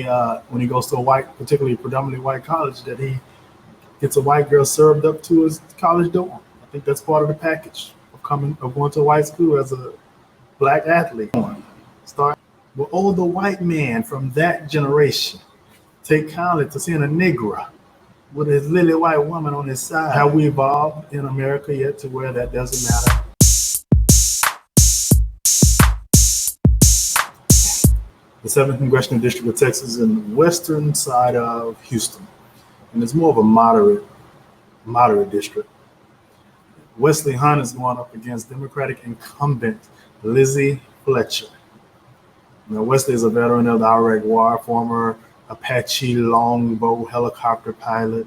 when he goes to a white, particularly predominantly white college, that he gets a white girl served up to his college dorm. I think that's part of the package of going to a white school as a black athlete. Start. Will older white man from that generation take kindly to seeing a Negro with his lily white woman on his side? Have we evolved in America yet to where that doesn't matter? The 7th Congressional District of Texas is in the western side of Houston, and it's more of a moderate district. Wesley Hunt is going up against Democratic incumbent Lizzie Fletcher. Now, Wesley is a veteran of the Iraq War, former Apache longbow helicopter pilot,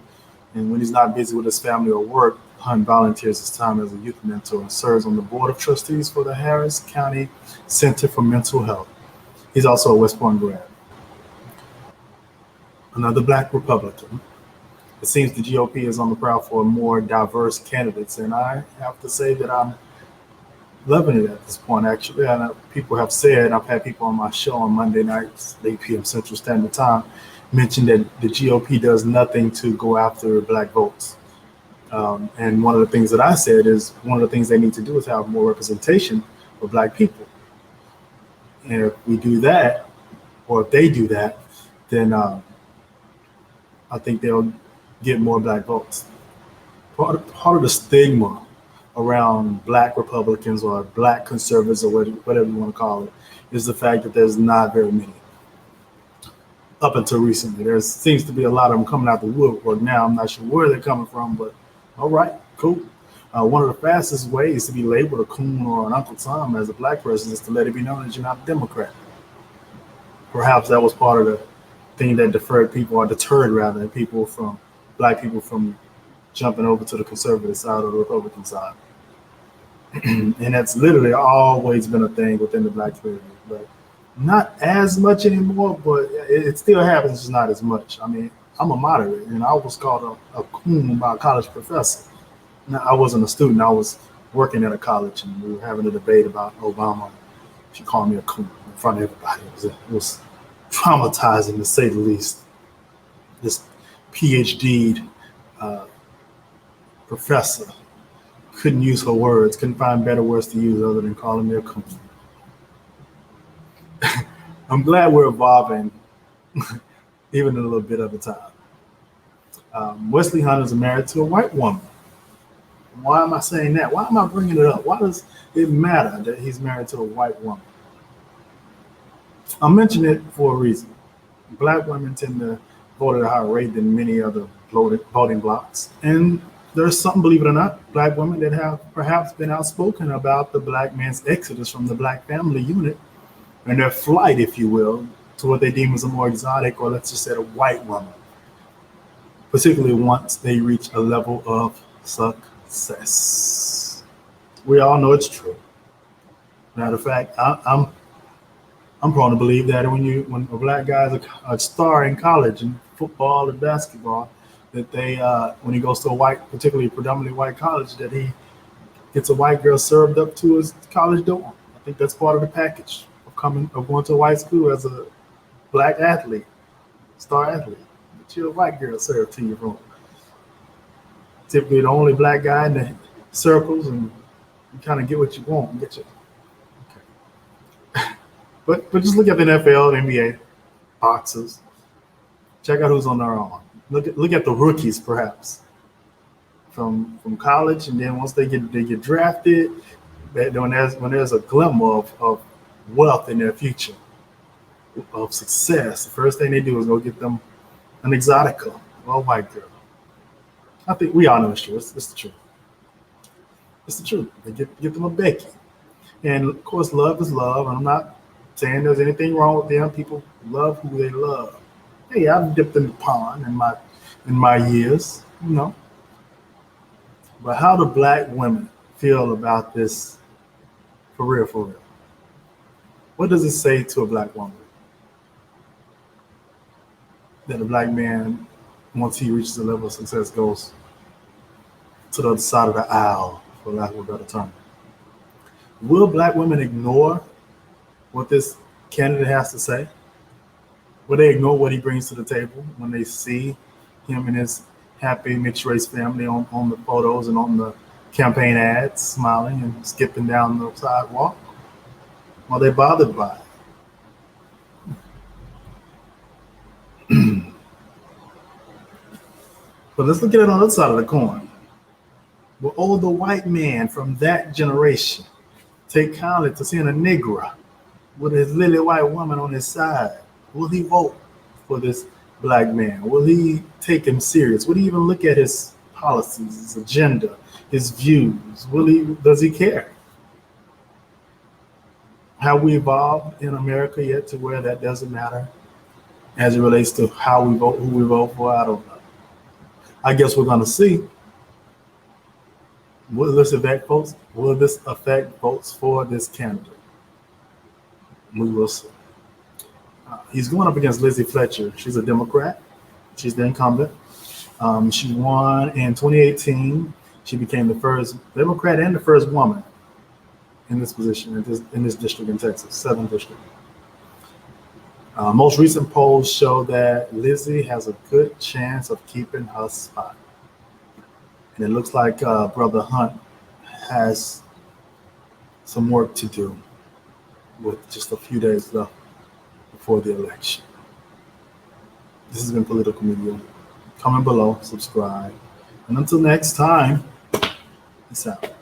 and when he's not busy with his family or work, Hunt volunteers his time as a youth mentor and serves on the board of trustees for the Harris County Center for Mental Health. He's also a West Point grad. Another black Republican. It seems the GOP is on the prowl for more diverse candidates, and I have to say that I'm loving it at this point, actually. And people have said, I've had people on my show on Monday nights, 8 p.m. Central Standard Time, mention that the GOP does nothing to go after black votes. And one of the things that I said is one of the things they need to do is have more representation for black people. And if we do that, or if they do that, then I think they'll get more black votes. Part of the stigma around black Republicans or black conservatives or whatever you want to call it is the fact that there's not very many. Up until recently, there seems to be a lot of them coming out the woodwork now. I'm not sure where they're coming from, but all right, cool. One of the fastest ways to be labeled a coon or an Uncle Tom as a black person is to let it be known that you're not a Democrat. Perhaps that was part of the thing that deterred black people from jumping over to the conservative side or the Republican side. And that's literally always been a thing within the black community, but not as much anymore, but it still happens, just not as much. I mean, I'm a moderate, and I was called a coon by a college professor. Now, I wasn't a student, I was working at a college, and we were having a debate about Obama. She called me a coon in front of everybody. It was traumatizing, to say the least. This PhD professor couldn't use her words, couldn't find better words to use other than calling me a coon. I'm glad we're evolving, even a little bit at a time. Wesley Hunt is married to a white woman. Why am I saying that? Why am I bringing it up? Why does it matter that he's married to a white woman? I mention it for a reason. Black women tend to vote at a higher rate than many other voting blocks. And there's some, believe it or not, black women that have perhaps been outspoken about the black man's exodus from the black family unit and their flight, if you will, to what they deem as a more exotic, or let's just say a white woman, particularly once they reach a level of success. We all know it's true. Matter of fact, I'm prone to believe that when a black guy is a star in college in football and basketball, that when he goes to a white, particularly predominantly white college, that he gets a white girl served up to his college dorm. I think that's part of the package of going to a white school as a black athlete, star athlete. But you're a white girl served to your room. Typically the only black guy in the circles, and you kind of get what you want and get you. Okay. But just look at the NFL, the NBA, boxers. Check out who's on their own. Look at the rookies, perhaps, from college, and then once they get drafted, when there's a glimmer of wealth in their future, of success, the first thing they do is go get them an exotica, a white girl. I think we all know it's true. It's the truth. It's the truth. They get them a Becky, and of course, love is love. And I'm not saying there's anything wrong with them. People love who they love. Hey, I've dipped in the pond in my years, you know. But how do black women feel about this? For real, for real. What does it say to a black woman that a black man, once he reaches a level of success, goes to the other side of the aisle, for lack of a better term? Will black women ignore what this candidate has to say? Will they ignore what he brings to the table when they see him and his happy mixed race family on the photos and on the campaign ads, smiling and skipping down the sidewalk? Are they bothered by it? But let's look at it on the other side of the coin. Will older white man from that generation take kindly to seeing a Negro with his lily white woman on his side? Will he vote for this black man? Will he take him serious? Will he even look at his policies, his agenda, his views? Does he care? Have we evolved in America yet to where that doesn't matter as it relates to how we vote, who we vote for? I don't know. I guess we're going to see. Will this affect votes? Will this affect votes for this candidate? We will see. He's going up against Lizzie Fletcher. She's a Democrat. She's the incumbent. She won in 2018. She became the first Democrat and the first woman in this position, in this district in Texas, 7th district. Most recent polls show that Lizzie has a good chance of keeping her spot. And it looks like Brother Hunt has some work to do with just a few days left before the election. This has been Political Media. Comment below, subscribe. And until next time, peace out.